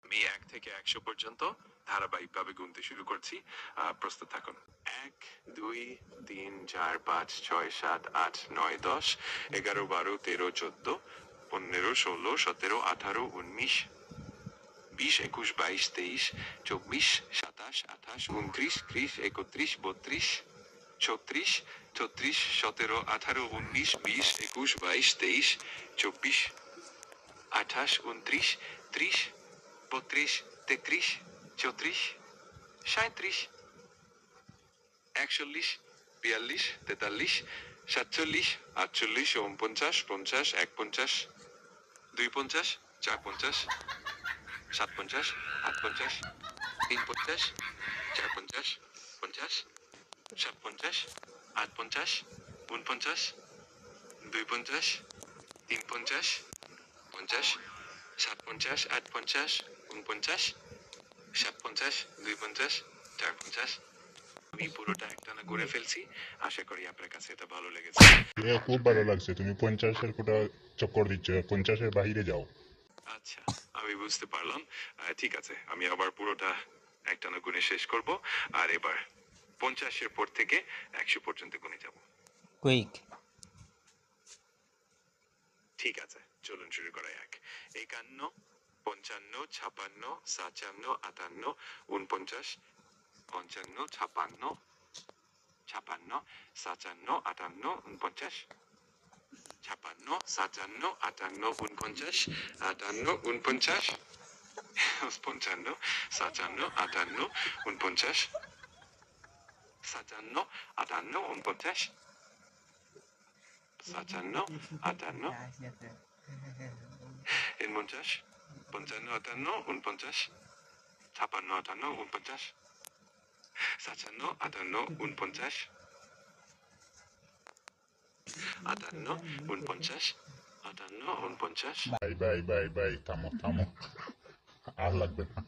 আমি 1 থেকে 100 পর্যন্ত ধারাবাহিকভাবে গুনতে শুরু করছি। প্রস্তুত থাকুন। 1, 2, 3, 4, 5, 6, 7, 8, 9, 10, 11, 12, 13, 14, 15, 16, 17, 18, 19, 20, 21, 22, 23, 24, 27, 28, 29, 30, 31, 32, 34, 36, 17, 18, 19, 20, 21, 22, 23, 24, 28, 29, 30, 32, 33, 34, 37, 41, 42, 43, 47, 48, 49, 50, 51, 52, 54, 57, 58, 53, 54, 50, 57, 58, 49, 52, 53, 50, 57, 58, 49, 57, 52, 54. আমি পুরোটা একটানা করে ফেলছি। আশা করি আপনার কাছে এটা ভালো লেগেছে। খুব ভালো লাগছে, তুমি 50-এর কোটা চক্কর দিচ্ছ, 50-এর বাহিরে যাও। আচ্ছা, আমি বুঝতে পারলাম। ঠিক আছে, আমি আবার পুরোটা একটানা গুনে শেষ করব। আর এবার 50-এর পর থেকে 100 পর্যন্ত গুনে যাব। কুইক। ঠিক আছে, চলুন শুরু করা যাক। 51, 55, 56, 57, 58, 49, 55, 56, 56, 57, 58, 49, 56, 57, 58, 49, 58, 49, 55, 57, 58, 49, 57, 58, 49, 57, 58, 49, 55, 58, 49, 56, 58, 49, 57, 58, 49, 58, 49, 58, 49. বাই বাই বাই বাই, থামো থামো, আর লাগবে না।